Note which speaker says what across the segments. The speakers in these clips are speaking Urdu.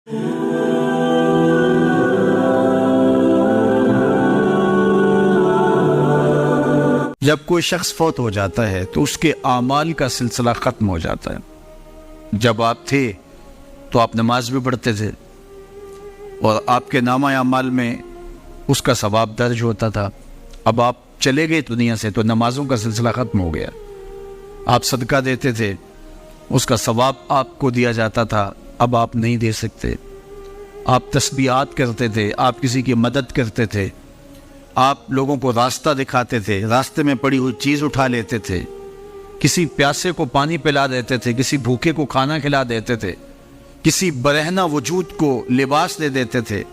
Speaker 1: جب کوئی شخص فوت ہو جاتا ہے تو اس کے اعمال کا سلسلہ ختم ہو جاتا ہے۔ جب آپ تھے تو آپ نماز بھی پڑھتے تھے اور آپ کے نامہ اعمال میں اس کا ثواب درج ہوتا تھا۔ اب آپ چلے گئے دنیا سے تو نمازوں کا سلسلہ ختم ہو گیا۔ آپ صدقہ دیتے تھے، اس کا ثواب آپ کو دیا جاتا تھا، اب آپ نہیں دے سکتے۔ آپ تسبیحات کرتے تھے، آپ کسی کی مدد کرتے تھے، آپ لوگوں کو راستہ دکھاتے تھے، راستے میں پڑی ہوئی چیز اٹھا لیتے تھے، کسی پیاسے کو پانی پلا دیتے تھے، کسی بھوکے کو کھانا کھلا دیتے تھے، کسی برہنہ وجود کو لباس دے دیتے تھے،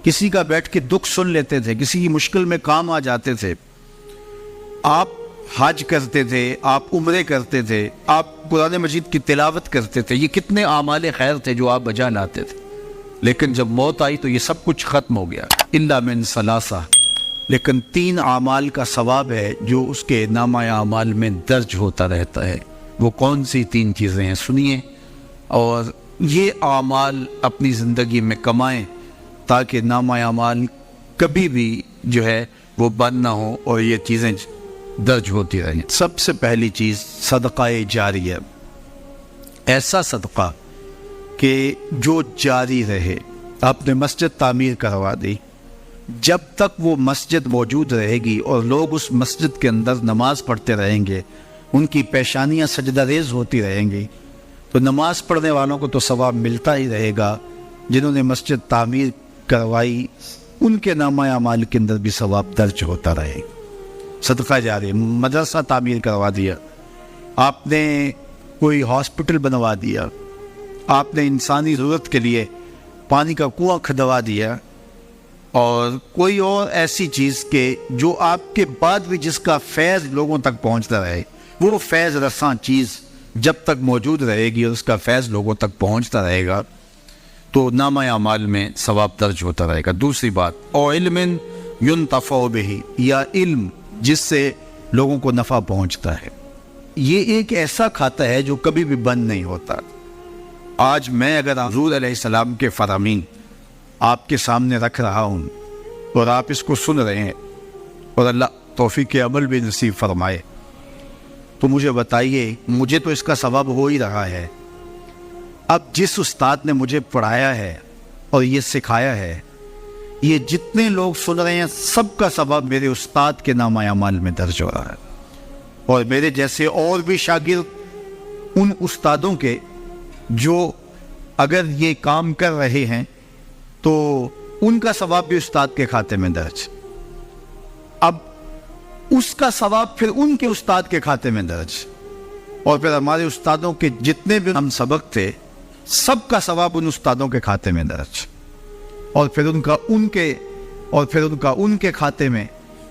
Speaker 1: کسی کا بیٹھ کے دکھ سن لیتے تھے، کسی کی مشکل میں کام آ جاتے تھے۔ آپ حج کرتے تھے، آپ عمرے کرتے تھے، آپ قرآن مجید کی تلاوت کرتے تھے۔ یہ کتنے اعمال خیر تھے جو آپ بجا لاتے تھے، لیکن جب موت آئی تو یہ سب کچھ ختم ہو گیا۔ الا من ثلاثہ، لیکن 3 اعمال کا ثواب ہے جو اس کے نامہ اعمال میں درج ہوتا رہتا ہے۔ وہ کون سی 3 چیزیں ہیں سنیے، اور یہ اعمال اپنی زندگی میں کمائیں تاکہ نامہ اعمال کبھی بھی جو ہے وہ بند نہ ہو اور یہ چیزیں درج ہوتی رہیں۔ سب سے پہلی چیز صدقہ جاریہ، ایسا صدقہ کہ جو جاری رہے۔ آپ نے مسجد تعمیر کروا دی، جب تک وہ مسجد موجود رہے گی اور لوگ اس مسجد کے اندر نماز پڑھتے رہیں گے، ان کی پیشانیاں سجدہ ریز ہوتی رہیں گی، تو نماز پڑھنے والوں کو تو ثواب ملتا ہی رہے گا، جنہوں نے مسجد تعمیر کروائی ان کے نامہ اعمال کے اندر بھی ثواب درج ہوتا رہے۔ صدقہ جاری، مدرسہ تعمیر کروا دیا، آپ نے کوئی ہاسپٹل بنوا دیا، آپ نے انسانی ضرورت کے لیے پانی کا کنواں کھدوا دیا، اور کوئی اور ایسی چیز کہ جو آپ کے بعد بھی جس کا فیض لوگوں تک پہنچتا رہے، وہ فیض رساں چیز جب تک موجود رہے گی اور اس کا فیض لوگوں تک پہنچتا رہے گا تو نامہ اعمال میں ثواب درج ہوتا رہے گا۔ دوسری بات، او علم ينتفع به، یا علم جس سے لوگوں کو نفع پہنچتا ہے۔ یہ ایک ایسا کھاتا ہے جو کبھی بھی بند نہیں ہوتا۔ آج میں اگر حضور علیہ السلام کے فرامین آپ کے سامنے رکھ رہا ہوں اور آپ اس کو سن رہے ہیں، اور اللہ توفیق عمل بھی نصیب فرمائے، تو مجھے بتائیے، مجھے تو اس کا ثواب ہو ہی رہا ہے۔ اب جس استاد نے مجھے پڑھایا ہے اور یہ سکھایا ہے، یہ جتنے لوگ سن رہے ہیں سب کا ثواب میرے استاد کے نامہ اعمال میں درج ہو رہا ہے، اور میرے جیسے اور بھی شاگرد ان استادوں کے جو اگر یہ کام کر رہے ہیں تو ان کا ثواب بھی استاد کے کھاتے میں درج، اب اس کا ثواب پھر ان کے استاد کے کھاتے میں درج، اور پھر ہمارے استادوں کے جتنے بھی ہم سبق تھے سب کا ثواب ان استادوں کے کھاتے میں درج، اور پھر ان کا ان کے کھاتے میں،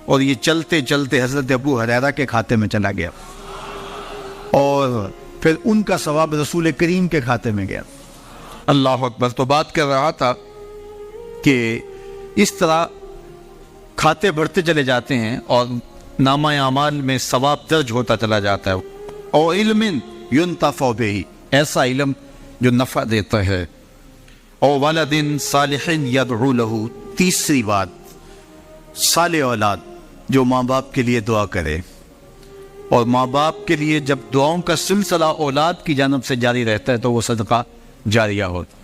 Speaker 1: اور یہ چلتے چلتے حضرت ابو ہریرہ کے کھاتے میں چلا گیا، اور پھر ان کا ثواب رسول کریم کے کھاتے میں گیا۔ اللہ اکبر۔ تو بات کر رہا تھا کہ اس طرح کھاتے بڑھتے چلے جاتے ہیں اور نامہ اعمال میں ثواب درج ہوتا چلا جاتا ہے۔ اور علم ينتفع به، ایسا علم جو نفع دیتا ہے۔ اور ولد صالح يدعو له، تیسری بات، صالح اولاد جو ماں باپ کے لیے دعا کرے، اور ماں باپ کے لیے جب دعاؤں کا سلسلہ اولاد کی جانب سے جاری رہتا ہے تو وہ صدقہ جاریہ ہوتا ہے۔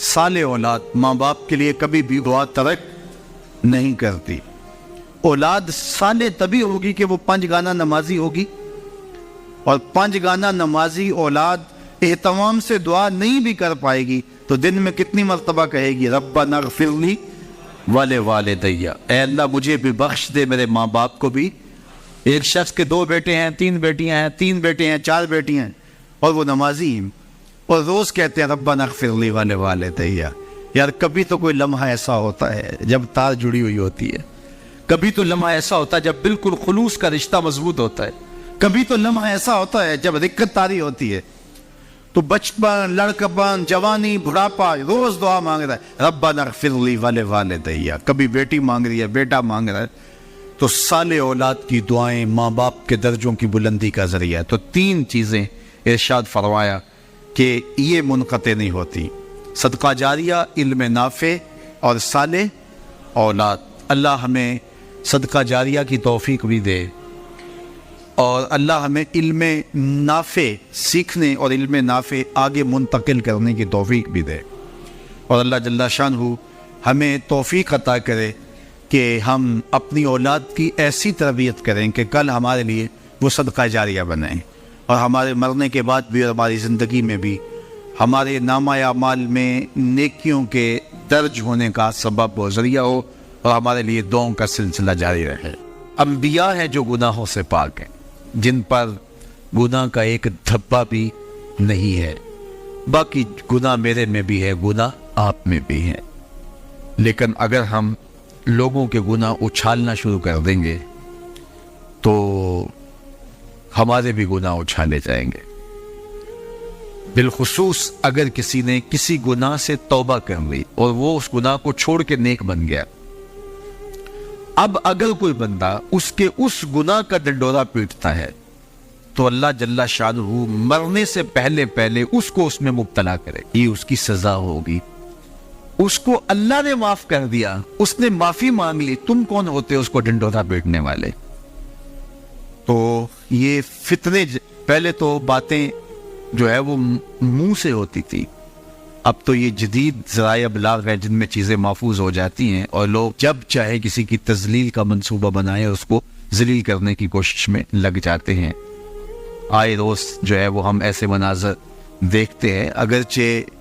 Speaker 1: صالح اولاد ماں باپ کے لیے کبھی بھی دعا ترک نہیں کرتی۔ اولاد صالح تبھی ہوگی کہ وہ 5 گانا نمازی ہوگی، اور 5 گانا نمازی اولاد اہتمام سے دعا نہیں بھی کر پائے گی تو دن میں کتنی مرتبہ کہے گی، ربنا اغفر لی ولوالدی، اے اللہ مجھے بھی بخش دے، میرے ماں باپ کو بھی۔ ایک شخص کے 2 بیٹے ہیں، 3 بیٹیاں ہیں، 3 بیٹے ہیں، 4 بیٹیاں ہیں، اور وہ نمازی ہیں، اور روز کہتے ہیں ربنا اغفر لی ولوالدی۔ یار کبھی تو کوئی لمحہ ایسا ہوتا ہے جب تار جڑی ہوئی ہوتی ہے، کبھی تو لمحہ ایسا ہوتا ہے جب بالکل خلوص کا رشتہ مضبوط ہوتا ہے، کبھی تو لمحہ ایسا ہوتا ہے جب رقت تاری ہوتی ہے۔ تو بچپن، لڑکپن، جوانی، بڑھاپا، روز دعا مانگ رہا ہے ربنا اغفر لی ولوالدی، کبھی بیٹی مانگ رہی ہے، بیٹا مانگ رہا ہے۔ تو صالح اولاد کی دعائیں ماں باپ کے درجوں کی بلندی کا ذریعہ ہے۔ تو 3 چیزیں ارشاد فرمایا کہ یہ منقطع نہیں ہوتی۔ صدقہ جاریہ، علم نافع اور صالح اولاد۔ اللہ ہمیں صدقہ جاریہ کی توفیق بھی دے، اور اللہ ہمیں علم نافع سیکھنے اور علم نافع آگے منتقل کرنے کی توفیق بھی دے، اور اللہ جل شانہ ہمیں توفیق عطا کرے کہ ہم اپنی اولاد کی ایسی تربیت کریں کہ کل ہمارے لیے وہ صدقہ جاریہ بنیں، اور ہمارے مرنے کے بعد بھی اور ہماری زندگی میں بھی ہمارے نامہ اعمال میں نیکیوں کے درج ہونے کا سبب و ذریعہ ہو، اور ہمارے لیے دعاؤں کا سلسلہ جاری رہے۔ انبیاء ہیں جو گناہوں سے پاک ہیں، جن پر گناہ کا ایک دھبا بھی نہیں ہے۔ باقی گناہ میرے میں بھی ہے، گناہ آپ میں بھی ہے، لیکن اگر ہم لوگوں کے گناہ اچھالنا شروع کر دیں گے تو ہمارے بھی گناہ اچھالے جائیں گے، بالخصوص اگر کسی نے کسی گناہ سے توبہ کر لی اور وہ اس گناہ کو چھوڑ کے نیک بن گیا۔ اب اگر کوئی بندہ اس کے اس گناہ کا ڈنڈورا پیٹتا ہے تو اللہ جل شانہ مرنے سے پہلے اس کو اس میں مبتلا کرے، یہ اس کی سزا ہوگی۔ اس کو اللہ نے معاف کر دیا، اس نے معافی مانگ لی، تم کون ہوتے اس کو ڈنڈورا پیٹنے والے؟ تو یہ فتنے، پہلے تو باتیں جو ہے وہ منہ سے ہوتی تھی، اب تو یہ جدید ذرائع ابلاغ ہے جن میں چیزیں محفوظ ہو جاتی ہیں، اور لوگ جب چاہے کسی کی تذلیل کا منصوبہ بنائے اس کو ذلیل کرنے کی کوشش میں لگ جاتے ہیں۔ آئے روز جو ہے وہ ہم ایسے مناظر دیکھتے ہیں، اگرچہ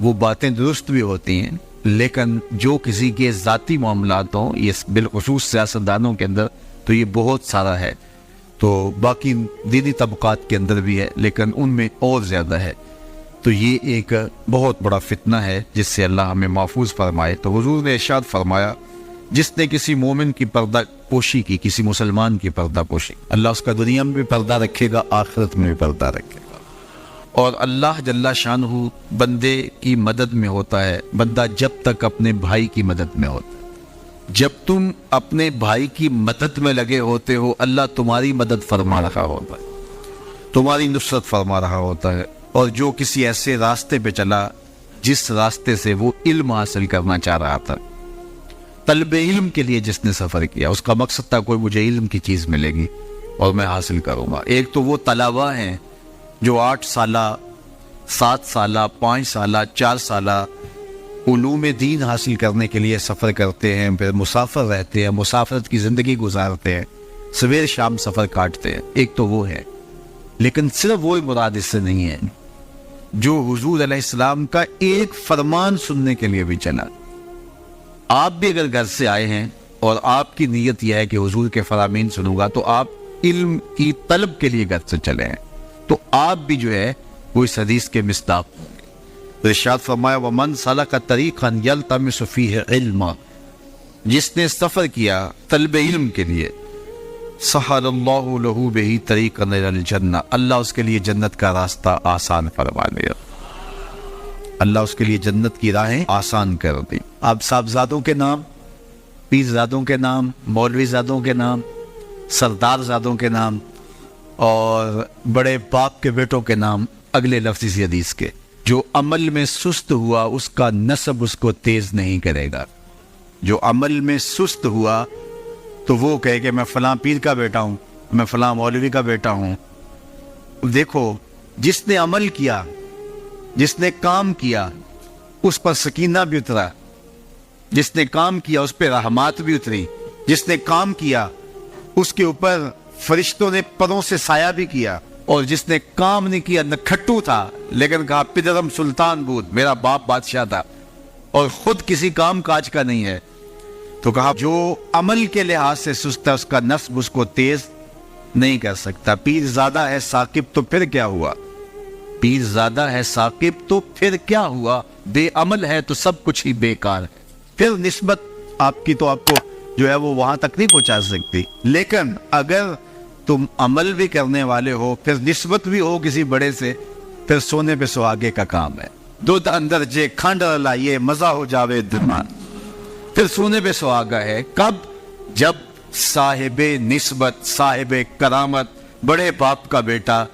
Speaker 1: وہ باتیں درست بھی ہوتی ہیں، لیکن جو کسی کے ذاتی معاملات ہوں، یہ بالخصوص سیاستدانوں کے اندر تو یہ بہت سارا ہے، تو باقی دینی طبقات کے اندر بھی ہے، لیکن ان میں اور زیادہ ہے۔ تو یہ ایک بہت بڑا فتنہ ہے جس سے اللہ ہمیں محفوظ فرمائے۔ تو حضور نے ارشاد فرمایا، جس نے کسی مومن کی پردہ پوشی کی، کسی مسلمان کی پردہ پوشی، اللہ اس کا دنیا میں بھی پردہ رکھے گا، آخرت میں بھی پردہ رکھے گا۔ اور اللہ جل شانہ بندے کی مدد میں ہوتا ہے، بندہ جب تک اپنے بھائی کی مدد میں ہوتا ہے۔ جب تم اپنے بھائی کی مدد میں لگے ہوتے ہو، اللہ تمہاری مدد فرما رہا ہوتا ہے، تمہاری نصرت فرما رہا ہوتا ہے۔ اور جو کسی ایسے راستے پہ چلا جس راستے سے وہ علم حاصل کرنا چاہ رہا تھا، طلب علم کے لیے جس نے سفر کیا، اس کا مقصد تھا کوئی مجھے علم کی چیز ملے گی اور میں حاصل کروں گا۔ ایک تو وہ طلباء ہیں جو 8 سالہ 7 سالہ 5 سالہ 4 سالہ علوم دین حاصل کرنے کے لیے سفر کرتے ہیں، پھر مسافر رہتے ہیں، مسافرت کی زندگی گزارتے ہیں، سویر شام سفر کاٹتے ہیں، ایک تو وہ ہے۔ لیکن صرف وہی مراد اس سے نہیں ہے جو حضور علیہ السلام کا ایک فرمان سننے کے لیے بھی چلا۔ آپ بھی اگر گھر سے آئے ہیں اور آپ کی نیت یہ ہے کہ حضور کے فرامین سنوں گا، تو آپ علم کی طلب کے لیے گھر سے چلے ہیں، تو آپ بھی جو ہے وہ اس حدیث کے مصداق ہوں گے۔ ارشاد فرمایا، وَمَنْ سَلَكَ طَرِيقًا يَلْتَمِسُ فِيهِ عِلْمًا، جس نے سفر کیا طلب علم کے لیے، سَهَلَ اللَّهُ لَهُ بِهِ طَرِيقًا إِلَى الْجَنَّةِ، اللہ اس کے لیے جنت کا راستہ آسان فرما دے گا، اللہ اس کے لیے جنت کی راہیں آسان کر دی۔ اب صاحبزادوں کے نام، پیرزادوں کے نام، مولوی زادوں کے نام، سردار زادوں کے نام اور بڑے باپ کے بیٹوں کے نام اگلے لفظ اسی حدیث کے، جو عمل میں سست ہوا اس کا نسب اس کو تیز نہیں کرے گا۔ جو عمل میں سست ہوا تو وہ کہے کہ میں فلاں پیر کا بیٹا ہوں، میں فلاں مولوی کا بیٹا ہوں۔ دیکھو، جس نے عمل کیا، جس نے کام کیا، اس پر سکینہ بھی اترا، جس نے کام کیا اس پہ رحمات بھی اتری، جس نے کام کیا اس کے اوپر فرشتوں نے پروں سے سایہ بھی کیا، اور جس نے کام نہیں کیا، نہ کھٹو تھا لیکن کہا پدرم سلطان بود، میرا باپ بادشاہ تھا، اور خود کسی کام کاج کا نہیں ہے، تو کہا جو عمل کے لحاظ سے سست ہے اس کا نسب اس کو تیز نہیں کر سکتا۔ پیر زیادہ ہے ثاقب تو پھر کیا ہوا، پیر زیادہ ہے ثاقب تو پھر کیا ہوا، بے عمل ہے تو سب کچھ ہی بیکار ہے۔ پھر نسبت آپ کی تو آپ کو جو ہے وہ وہاں تک نہیں پہنچا سکتی، لیکن اگر تم عمل بھی کرنے والے ہو، پھر نسبت بھی ہو کسی بڑے سے، پھر سونے پہ سہاگے کا کام ہے۔ دودھ اندر جے کھانڈ لائیے مزہ ہو جاوے دمان، پھر سونے پہ سہاگا ہے کب؟ جب صاحب نسبت، صاحب کرامت، بڑے باپ کا بیٹا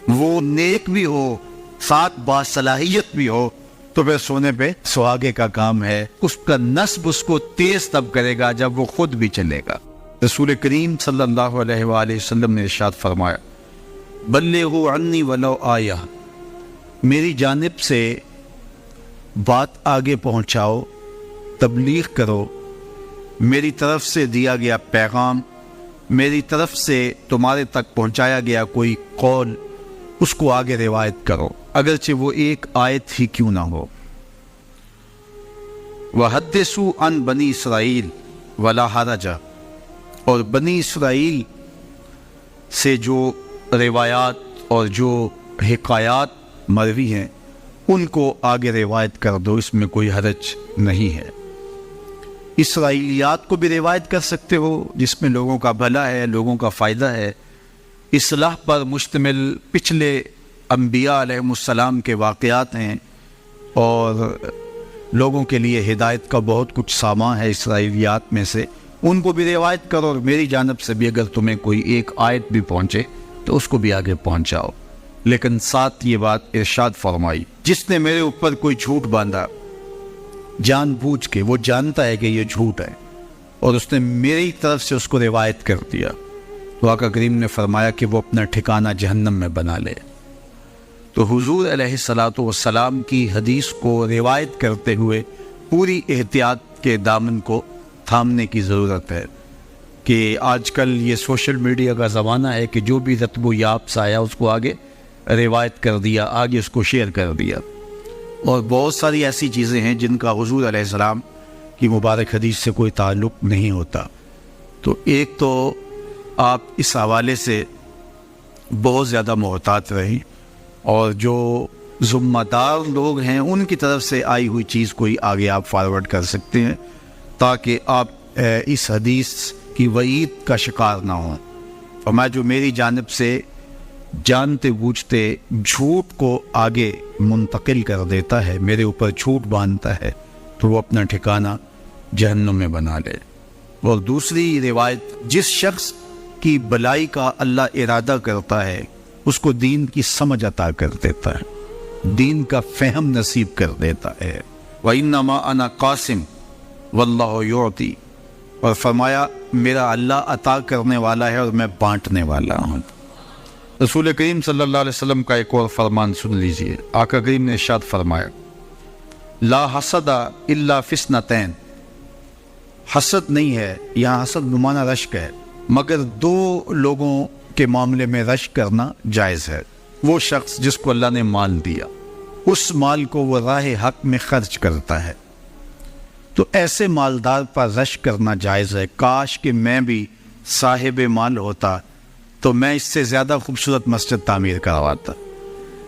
Speaker 1: وہ نیک بھی ہو، ساتھ باصلاحیت بھی ہو، تو پھر سونے پہ سہاگے کا کام ہے. اس کا نصب اس کو تیز تب کرے گا جب وہ خود بھی چلے گا. رسول کریم صلی اللہ علیہ وآلہ وسلم نے ارشاد فرمایا بلغوا عنی ولو آیہ، میری جانب سے بات آگے پہنچاؤ، تبلیغ کرو، میری طرف سے دیا گیا پیغام، میری طرف سے تمہارے تک پہنچایا گیا کوئی قول، اس کو آگے روایت کرو، اگرچہ وہ ایک آیت ہی کیوں نہ ہو. وحدثوا عن بنی اسرائیل ولا حرج، اور بنی اسرائیل سے جو روایات اور جو حکایات مروی ہیں ان کو آگے روایت کر دو، اس میں کوئی حرج نہیں ہے. اسرائیلیات کو بھی روایت کر سکتے ہو جس میں لوگوں کا بھلا ہے، لوگوں کا فائدہ ہے، اصلاح پر مشتمل پچھلے انبیاء علیہ السلام کے واقعات ہیں اور لوگوں کے لیے ہدایت کا بہت کچھ سامان ہے اسرائیلیات میں سے، ان کو بھی روایت کرو. اور میری جانب سے بھی اگر تمہیں کوئی ایک آیت بھی پہنچے تو اس کو بھی آگے پہنچاؤ. لیکن ساتھ یہ بات ارشاد فرمائی جس نے میرے اوپر کوئی جھوٹ باندھا جان بوجھ کے، وہ جانتا ہے کہ یہ جھوٹ ہے اور اس نے میری طرف سے اس کو روایت کر دیا، تو آقا کریم نے فرمایا کہ وہ اپنا ٹھکانہ جہنم میں بنا لے. تو حضور علیہ السلام کی حدیث کو روایت کرتے ہوئے پوری احتیاط کے دامن کو تھامنے کی ضرورت ہے کہ آج کل یہ سوشل میڈیا کا زمانہ ہے کہ جو بھی رتب و یاب سے آیا اس کو آگے روایت کر دیا، آگے اس کو شیئر کر دیا. اور بہت ساری ایسی چیزیں ہیں جن کا حضور علیہ السلام کی مبارک حدیث سے کوئی تعلق نہیں ہوتا. تو ایک تو آپ اس حوالے سے بہت زیادہ محتاط رہیں، اور جو ذمہ دار لوگ ہیں ان کی طرف سے آئی ہوئی چیز کوئی آگے آپ فارورڈ کر سکتے ہیں تاکہ آپ اس حدیث کی وعید کا شکار نہ ہوں. اور میں جو میری جانب سے جانتے بوجھتے جھوٹ کو آگے منتقل کر دیتا ہے، میرے اوپر جھوٹ باندھتا ہے، تو وہ اپنا ٹھکانہ جہنم میں بنا لے. اور دوسری روایت، جس شخص کی بلائی کا اللہ ارادہ کرتا ہے اس کو دین کی سمجھ عطا کر دیتا ہے، دین کا فہم نصیب کر دیتا ہے. وَإِنَّمَا أَنَا قَاسِمٌ وَاللَّهُ يُعْطِي، اور فرمایا میرا اللہ عطا کرنے والا ہے اور میں بانٹنے والا ہوں. رسول کریم صلی اللہ علیہ وسلم کا ایک اور فرمان سن لیجئے. آقا کریم نے ارشاد فرمایا لا حسد الا فی اثنتین، حسد نہیں ہے، یہاں حسد بمعنی رشک ہے، مگر دو لوگوں کے معاملے میں رشک کرنا جائز ہے. وہ شخص جس کو اللہ نے مال دیا، اس مال کو وہ راہ حق میں خرچ کرتا ہے، تو ایسے مالدار پر رشک کرنا جائز ہے. کاش کہ میں بھی صاحب مال ہوتا تو میں اس سے زیادہ خوبصورت مسجد تعمیر کرواتا،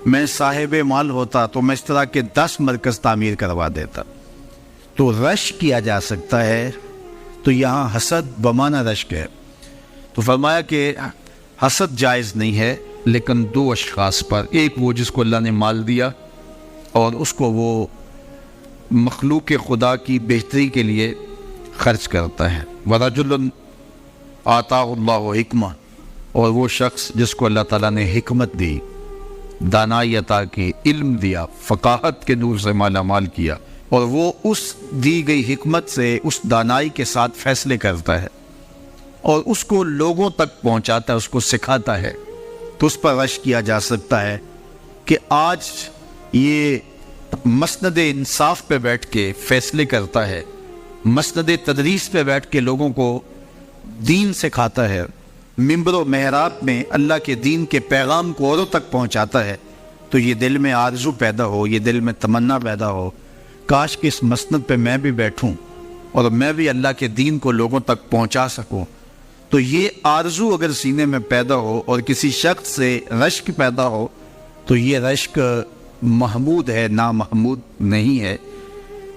Speaker 1: میں صاحب مال ہوتا تو میں اس طرح کے 10 مرکز تعمیر کروا دیتا. تو رشک کیا جا سکتا ہے، تو یہاں حسد بمعنی رشک ہے. تو فرمایا کہ حسد جائز نہیں ہے، لیکن دو اشخاص پر، ایک وہ جس کو اللہ نے مال دیا اور اس کو وہ مخلوق خدا کی بہتری کے لیے خرچ کرتا ہے، وَرَجُلٌ آتَاهُ اللَّهُ حِکْمَةً، اور وہ شخص جس کو اللہ تعالیٰ نے حکمت دی، دانائی عطا کی، علم دیا، فقاہت کے نور سے مالا مال کیا، اور وہ اس دی گئی حکمت سے، اس دانائی کے ساتھ فیصلے کرتا ہے اور اس کو لوگوں تک پہنچاتا ہے، اس کو سکھاتا ہے، تو اس پر رشک کیا جا سکتا ہے کہ آج یہ مسند انصاف پہ بیٹھ کے فیصلے کرتا ہے، مسند تدریس پہ بیٹھ کے لوگوں کو دین سکھاتا ہے، منبر و محراب میں اللہ کے دین کے پیغام کو اوروں تک پہنچاتا ہے. تو یہ دل میں آرزو پیدا ہو، یہ دل میں تمنا پیدا ہو، کاش کہ اس مسند پہ میں بھی بیٹھوں اور میں بھی اللہ کے دین کو لوگوں تک پہنچا سکوں. تو یہ آرزو اگر سینے میں پیدا ہو اور کسی شخص سے رشک پیدا ہو تو یہ رشک محمود ہے، نامحمود نہیں ہے.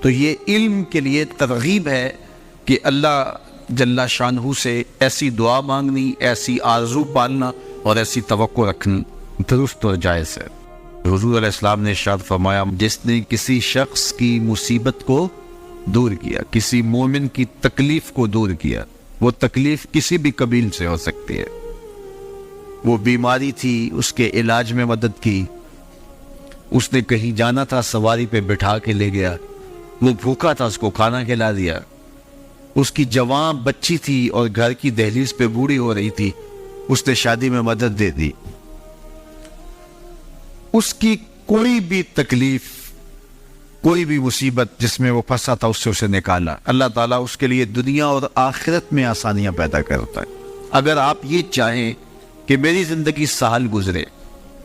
Speaker 1: تو یہ علم کے لیے ترغیب ہے کہ اللہ جل شانہ سے ایسی دعا مانگنی، ایسی آرزو پالنا اور ایسی توقع رکھنی درست اور جائز ہے. حضور علیہ السلام نے ارشاد فرمایا جس نے کسی شخص کی مصیبت کو دور کیا، کسی مومن کی تکلیف کو دور کیا، وہ تکلیف کسی بھی قبیل سے ہو سکتی ہے، وہ بیماری تھی اس کے علاج میں مدد کی، اس نے کہیں جانا تھا، سواری پہ بٹھا کے لے گیا، وہ بھوکا تھا، اس کو کھانا کھلا دیا۔ اس کی جوان بچی تھی اور گھر کی دہلیز پہ بوڑھی ہو رہی تھی، اس نے شادی میں مدد دے دی۔ اس کی کوئی بھی تکلیف، کوئی بھی مصیبت جس میں وہ پھنسا تھا، اس سے اسے نکالا۔ اللہ تعالیٰ اس کے لیے دنیا اور آخرت میں آسانیاں پیدا کرتا ہے۔ اگر آپ یہ چاہیں کہ میری زندگی سہل گزرے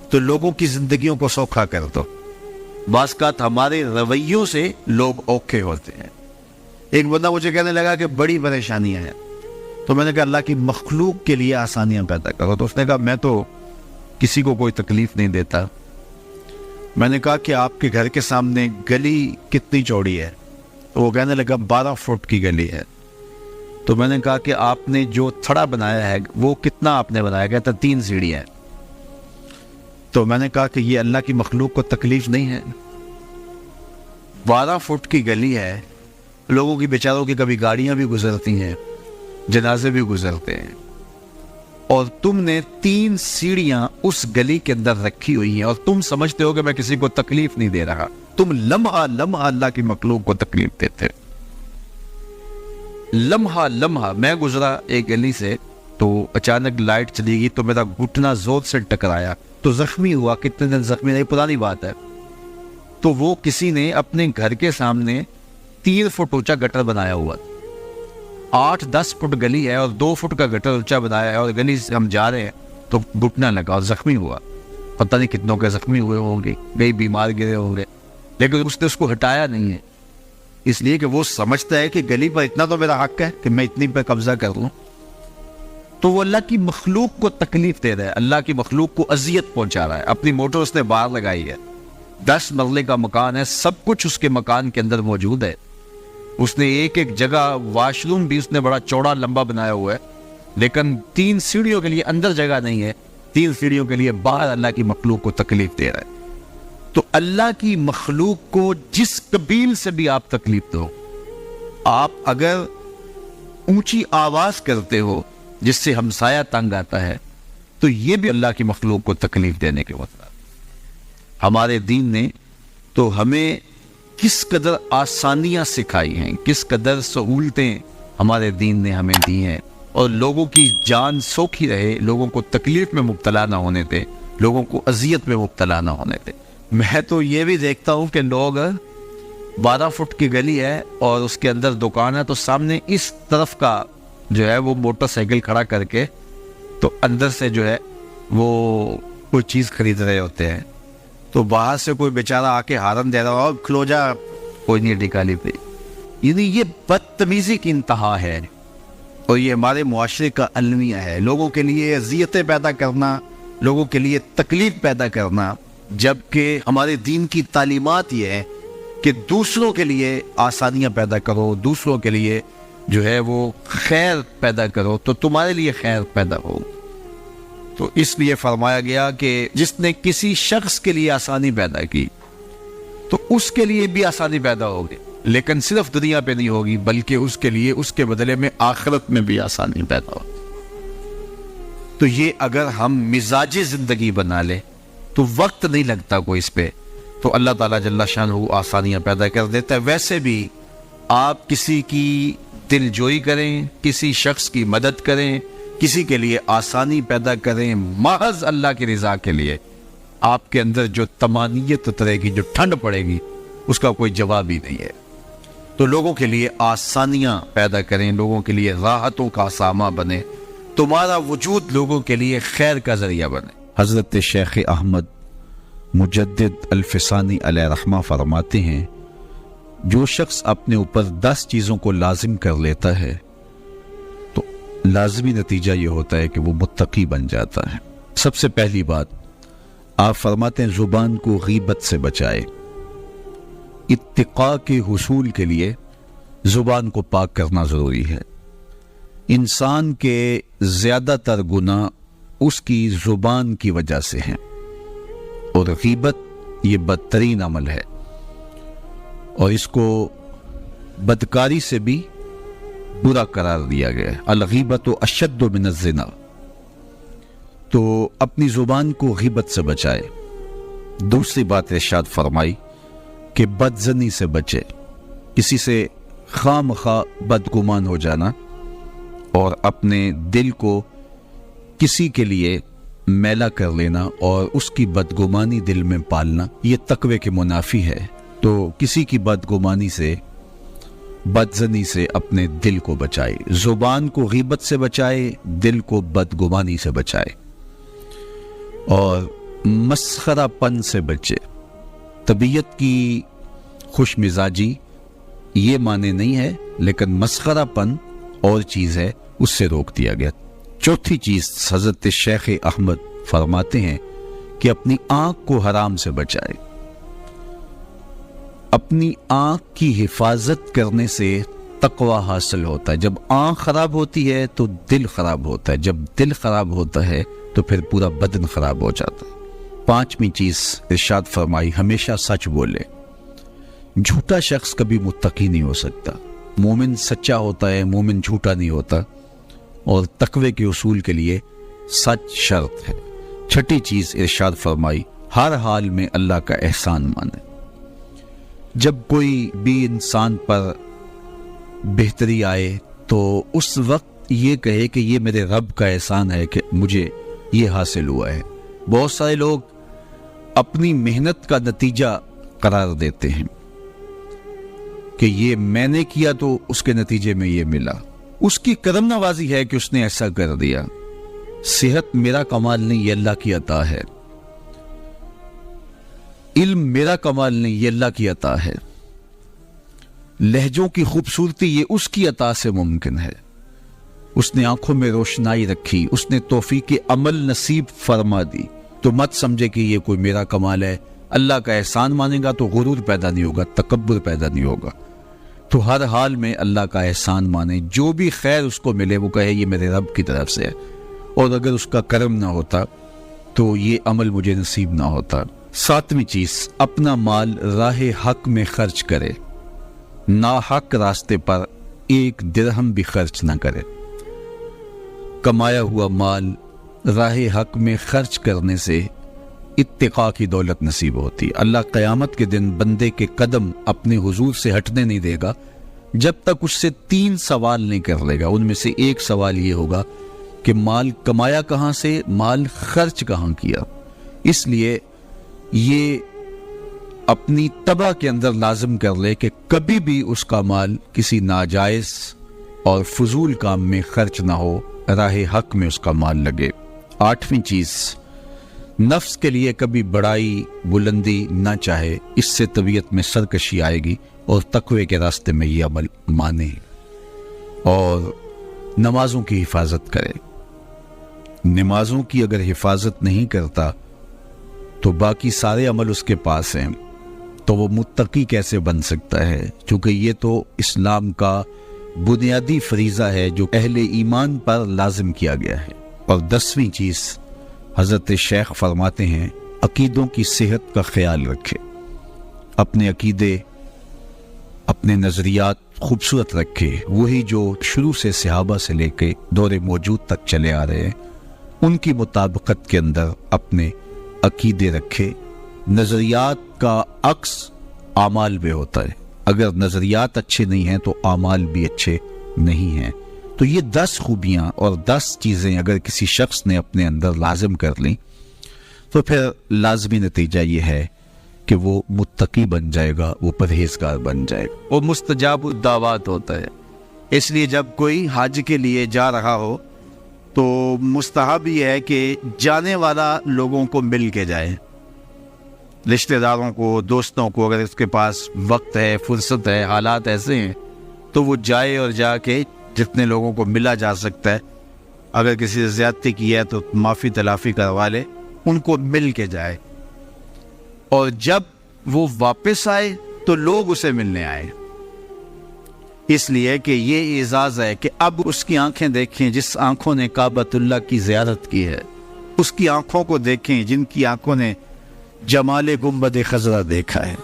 Speaker 1: تو لوگوں کی زندگیوں کو سوکھا کر دو۔ بعض اوقات ہمارے رویوں سے لوگ اوکھے ہوتے ہیں۔ ایک بندہ مجھے کہنے لگا کہ بڑی پریشانیاں ہیں، تو میں نے کہا اللہ کی مخلوق کے لیے آسانیاں پیدا کرو۔ تو اس نے کہا میں تو کسی کو کوئی تکلیف نہیں دیتا۔ میں نے کہا کہ آپ کے گھر کے سامنے گلی کتنی چوڑی ہے؟ تو وہ کہنے لگا 12 فٹ کی گلی ہے۔ تو میں نے کہا کہ آپ نے جو تھڑا بنایا ہے وہ کتنا آپ نے بنایا؟ کہتا 3 سیڑھیاں ہیں۔ تو میں نے کہا کہ یہ اللہ کی مخلوق کو تکلیف نہیں ہے؟ 12 فٹ کی گلی ہے، لوگوں کی بیچاروں کی کبھی گاڑیاں بھی گزرتی ہیں، جنازے بھی گزرتے ہیں، اور تم نے 3 سیڑھیاں اس گلی کے اندر رکھی ہوئی ہیں، اور تم سمجھتے ہو کہ میں کسی کو تکلیف نہیں دے رہا۔ تم لمحہ لمحہ اللہ کی مخلوق کو تکلیف دیتے۔ لمحہ لمحہ میں گزرا ایک گلی سے، تو اچانک لائٹ چلی گئی، تو میرا گھٹنا زور سے ٹکرایا، تو زخمی ہوا۔ کتنے دن زخمی نہیں، پرانی بات ہے۔ تو وہ کسی نے اپنے گھر کے سامنے 3 فٹ اونچا گٹر بنایا ہوا، 8-10 فٹ گلی ہے اور 2 فٹ کا گٹر اونچا بنایا ہے، اور گلی سے ہم جا رہے ہیں تو گھٹنا لگا اور زخمی ہوا۔ پتہ نہیں کتنوں کے زخمی ہوئے ہوں گے، کئی بیمار گرے ہوں گے، لیکن اس نے اس کو ہٹایا نہیں ہے، اس لیے کہ وہ سمجھتا ہے کہ گلی پر اتنا تو میرا حق ہے کہ میں اتنی پہ قبضہ کر لوں۔ تو وہ اللہ کی مخلوق کو تکلیف دے رہا ہے، اللہ کی مخلوق کو اذیت پہنچا رہا ہے۔ اپنی موٹر اس نے باہر لگائی ہے، 10 مرلے کا مکان ہے، سب کچھ اس کے مکان کے اندر موجود ہے۔ اس نے ایک ایک جگہ واش روم بھی اس نے بڑا چوڑا لمبا بنایا ہوا ہے، لیکن 3 سیڑھیوں کے لیے اندر جگہ نہیں ہے، 3 سیڑھیوں کے لیے باہر اللہ کی مخلوق کو تکلیف دے رہا ہے۔ تو اللہ کی مخلوق کو جس قبیل سے بھی آپ تکلیف دو، آپ اگر اونچی آواز کرتے ہو جس سے ہمسایہ تنگ آتا ہے، تو یہ بھی اللہ کی مخلوق کو تکلیف دینے کے وقت۔ ہمارے دین نے تو ہمیں کس قدر آسانیاں سکھائی ہیں، کس قدر سہولتیں ہمارے دین نے ہمیں دی ہیں، اور لوگوں کی جان سوکھی رہے، لوگوں کو تکلیف میں مبتلا نہ ہونے دے، لوگوں کو اذیت میں مبتلا نہ ہونے دے۔ میں تو یہ بھی دیکھتا ہوں کہ لوگ 12 فٹ کی گلی ہے اور اس کے اندر دکان ہے، تو سامنے اس طرف کا جو ہے وہ موٹر سائیکل کھڑا کر کے تو اندر سے جو ہے وہ کوئی چیز خرید رہے ہوتے ہیں، تو باہر سے کوئی بیچارہ آ کے ہارن دے رہا ہو، کھلو جا، کوئی نہیں نکالی پہ۔ یعنی یہ بدتمیزی کی انتہا ہے، اور یہ ہمارے معاشرے کا المیہ ہے، لوگوں کے لیے اذیتیں پیدا کرنا، لوگوں کے لیے تکلیف پیدا کرنا، جبکہ ہمارے دین کی تعلیمات یہ ہے کہ دوسروں کے لیے آسانیاں پیدا کرو، دوسروں کے لیے جو ہے وہ خیر پیدا کرو تو تمہارے لیے خیر پیدا ہو۔ تو اس لیے فرمایا گیا کہ جس نے کسی شخص کے لیے آسانی پیدا کی تو اس کے لیے بھی آسانی پیدا ہوگی، لیکن صرف دنیا پہ نہیں ہوگی، بلکہ اس کے لیے اس کے بدلے میں آخرت میں بھی آسانی پیدا ہوگی۔ تو یہ اگر ہم مزاجی زندگی بنا لیں تو وقت نہیں لگتا کوئی اس پہ، تو اللہ تعالیٰ جل شانہ آسانیاں پیدا کر دیتا ہے۔ ویسے بھی آپ کسی کی دل جوئی کریں، کسی شخص کی مدد کریں، کسی کے لیے آسانی پیدا کریں، محض اللہ کی رضا کے لیے، آپ کے اندر جو طمانینت اترے گی، جو ٹھنڈ پڑے گی، اس کا کوئی جواب ہی نہیں ہے۔ تو لوگوں کے لیے آسانیاں پیدا کریں، لوگوں کے لیے راحتوں کا سامہ بنے، تمہارا وجود لوگوں کے لیے خیر کا ذریعہ بنے۔ حضرت شیخ احمد مجدد الفسانی علیہ رحمہ فرماتے ہیں، جو شخص اپنے اوپر 10 چیزوں کو لازم کر لیتا ہے تو لازمی نتیجہ یہ ہوتا ہے کہ وہ متقی بن جاتا ہے۔ سب سے پہلی بات آپ فرماتے ہیں زبان کو غیبت سے بچائے۔ اتقاء کے حصول کے لیے زبان کو پاک کرنا ضروری ہے۔ انسان کے زیادہ تر گناہ اس کی زبان کی وجہ سے ہیں، اور غیبت یہ بدترین عمل ہے، اور اس کو بدکاری سے بھی برا قرار دیا گیا ہے۔ الغیبت اشد من الزنا۔ تو اپنی زبان کو غیبت سے بچائے، دوسری بات ارشاد فرمائی کہ بدزنی سے بچے، کسی سے خواہ مخواہ بدگمان ہو جانا اور اپنے دل کو کسی کے لیے میلا کر لینا اور اس کی بدگمانی دل میں پالنا، یہ تقوی کے منافی ہے۔ تو کسی کی بدگمانی سے، بدزنی سے اپنے دل کو بچائے، زبان کو غیبت سے بچائے، دل کو بدگمانی سے بچائے، اور مسخرہ پن سے بچے۔ طبیعت کی خوش مزاجی یہ معنی نہیں ہے، لیکن مسخرہ پن اور چیز ہے، اس سے روک دیا گیا۔ چوتھی چیز حضرت شیخ احمد فرماتے ہیں کہ اپنی آنکھ کو حرام سے بچائے۔ اپنی آنکھ کی حفاظت کرنے سے تقوی حاصل ہوتا ہے۔ جب آنکھ خراب ہوتی ہے تو دل خراب ہوتا ہے، جب دل خراب ہوتا ہے تو پھر پورا بدن خراب ہو جاتا ہے۔ پانچویں چیز ارشاد فرمائی، ہمیشہ سچ بولے۔ جھوٹا شخص کبھی متقی نہیں ہو سکتا۔ مومن سچا ہوتا ہے، مومن جھوٹا نہیں ہوتا، اور تقوی کے اصول کے لیے سچ شرط ہے۔ چھٹی چیز ارشاد فرمائی، ہر حال میں اللہ کا احسان مانے۔ جب کوئی بھی انسان پر بہتری آئے تو اس وقت یہ کہے کہ یہ میرے رب کا احسان ہے کہ مجھے یہ حاصل ہوا ہے۔ بہت سارے لوگ اپنی محنت کا نتیجہ قرار دیتے ہیں کہ یہ میں نے کیا تو اس کے نتیجے میں یہ ملا۔ اس کی کرم نوازی ہے کہ اس نے ایسا کر دیا۔ صحت میرا کمال نہیں، یہ اللہ کی عطا ہے۔ علم میرا کمال نہیں، یہ اللہ کی عطا ہے۔ لہجوں کی خوبصورتی یہ اس کی عطا سے ممکن ہے۔ اس نے آنکھوں میں روشنائی رکھی، اس نے توفیق عمل نصیب فرما دی۔ تو مت سمجھے کہ یہ کوئی میرا کمال ہے۔ اللہ کا احسان مانے گا تو غرور پیدا نہیں ہوگا، تکبر پیدا نہیں ہوگا۔ تو ہر حال میں اللہ کا احسان مانے، جو بھی خیر اس کو ملے وہ کہے یہ میرے رب کی طرف سے ہے، اور اگر اس کا کرم نہ ہوتا تو یہ عمل مجھے نصیب نہ ہوتا۔ ساتویں چیز، اپنا مال راہ حق میں خرچ کرے، ناحق راستے پر ایک درہم بھی خرچ نہ کرے۔ کمایا ہوا مال راہ حق میں خرچ کرنے سے اتقاء کی دولت نصیب ہوتی۔ اللہ قیامت کے دن بندے کے قدم اپنے حضور سے ہٹنے نہیں دے گا جب تک اس سے 3 سوال نہیں کر لے گا۔ ان میں سے ایک سوال یہ ہوگا کہ مال کمایا کہاں سے، مال خرچ کہاں کیا۔ اس لیے یہ اپنی طبع کے اندر لازم کر لے کہ کبھی بھی اس کا مال کسی ناجائز اور فضول کام میں خرچ نہ ہو، راہ حق میں اس کا مال لگے۔ 8ویں چیز، نفس کے لیے کبھی بڑائی بلندی نہ چاہے، اس سے طبیعت میں سرکشی آئے گی، اور تقوی کے راستے میں یہ عمل مانے، اور نمازوں کی حفاظت کرے۔ نمازوں کی اگر حفاظت نہیں کرتا تو باقی سارے عمل اس کے پاس ہیں، تو وہ متقی کیسے بن سکتا ہے؟ چونکہ یہ تو اسلام کا بنیادی فریضہ ہے جو اہل ایمان پر لازم کیا گیا ہے۔ اور 10ویں چیز حضرت شیخ فرماتے ہیں، عقیدوں کی صحت کا خیال رکھے، اپنے عقیدے، اپنے نظریات خوبصورت رکھے، وہی جو شروع سے صحابہ سے لے کے دور موجود تک چلے آ رہے ہیں، ان کی مطابقت کے اندر اپنے عقیدے رکھے۔ نظریات کا عکس اعمال میں ہوتا ہے، اگر نظریات اچھے نہیں ہیں تو اعمال بھی اچھے نہیں ہیں۔ تو یہ 10 خوبیاں اور 10 چیزیں اگر کسی شخص نے اپنے اندر لازم کر لیں تو پھر لازمی نتیجہ یہ ہے کہ وہ متقی بن جائے گا، وہ پرہیزگار بن جائے گا، وہ مستجاب الدعوات ہوتا ہے۔ اس لیے جب کوئی حج کے لیے جا رہا ہو تو مستحب یہ ہے کہ جانے والا لوگوں کو مل کے جائے، رشتہ داروں کو، دوستوں کو، اگر اس کے پاس وقت ہے، فرصت ہے، حالات ایسے ہیں تو وہ جائے اور جا کے جتنے لوگوں کو ملا جا سکتا ہے، اگر کسی سے زیادتی کی ہے تو معافی تلافی کروا لے، ان کو مل کے جائے، اور جب وہ واپس آئے تو لوگ اسے ملنے آئے۔ اس لیے کہ یہ اعزاز ہے کہ اب اس کی آنکھیں دیکھیں جس آنکھوں نے کعبۃ اللہ کی زیارت کی ہے، اس کی آنکھوں کو دیکھیں جن کی آنکھوں نے جمال گنبد خضرا دیکھا ہے۔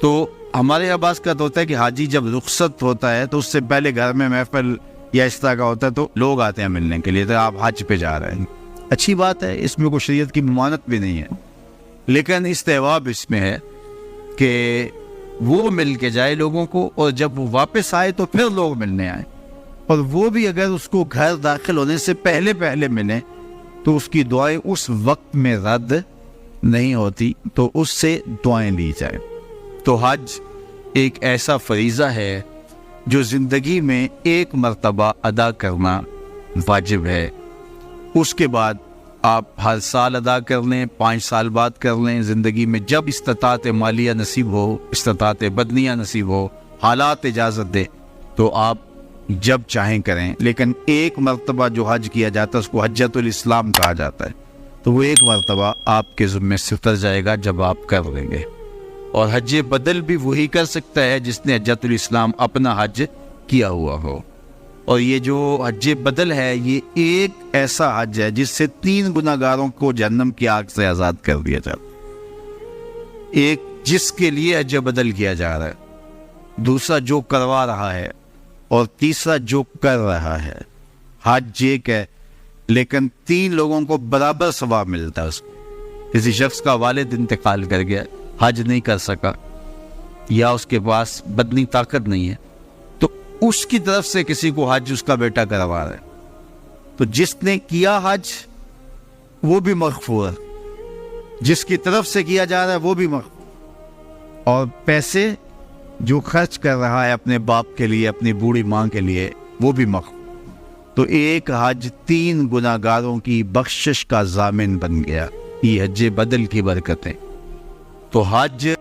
Speaker 1: تو ہمارے یہاں بعض کا تو ہوتا ہے کہ حاجی جب رخصت ہوتا ہے تو اس سے پہلے گھر میں محفل یا اس طرح کا ہوتا ہے تو لوگ آتے ہیں ملنے کے لیے، تو آپ حج پہ جا رہے ہیں، اچھی بات ہے، اس میں کوئی شریعت کی ممانعت بھی نہیں ہے، لیکن استحباب اس میں ہے کہ وہ مل کے جائے لوگوں کو، اور جب وہ واپس آئے تو پھر لوگ ملنے آئے، اور وہ بھی اگر اس کو گھر داخل ہونے سے پہلے ملیں تو اس کی دعائیں اس وقت میں رد نہیں ہوتی، تو اس سے دعائیں لی جائیں۔ تو حج ایک ایسا فریضہ ہے جو زندگی میں ایک مرتبہ ادا کرنا واجب ہے، اس کے بعد آپ ہر سال ادا کر لیں، 5 سال بعد کر لیں، زندگی میں جب استطاعت مالیہ نصیب ہو، استطاعت بدنیہ نصیب ہو، حالات اجازت دے تو آپ جب چاہیں کریں۔ لیکن ایک مرتبہ جو حج کیا جاتا ہے اس کو حجۃ الاسلام کہا جاتا ہے، تو وہ ایک مرتبہ آپ کے ذمے سے اتر جائے گا جب آپ کر لیں گے۔ اور حج بدل بھی وہی کر سکتا ہے جس نے حجۃ الاسلام اپنا حج کیا ہوا ہو۔ اور یہ جو حج بدل ہے یہ ایک ایسا حج ہے جس سے 3 گناہگاروں کو جہنم کی آگ سے آزاد کر دیا جاتا ہے۔ ایک جس کے لیے حج بدل کیا جا رہا ہے، دوسرا جو کروا رہا ہے، اور تیسرا جو کر رہا ہے۔ حج ایک ہے لیکن 3 لوگوں کو برابر ثواب ملتا ہے۔ اس کو کسی شخص کا والد انتقال کر گیا، حج نہیں کر سکا، یا اس کے پاس بدنی طاقت نہیں ہے، تو اس کی طرف سے کسی کو حج اس کا بیٹا کروا رہا ہے، تو جس نے کیا حج وہ بھی مغفور ہے، جس کی طرف سے کیا جا رہا ہے وہ بھی مغفور، اور پیسے جو خرچ کر رہا ہے اپنے باپ کے لیے، اپنی بوڑھی ماں کے لیے، وہ بھی مغفور۔ تو ایک حج 3 گناہگاروں کی بخشش کا ضامن بن گیا۔ یہ حج بدل کی برکتیں۔ تو حج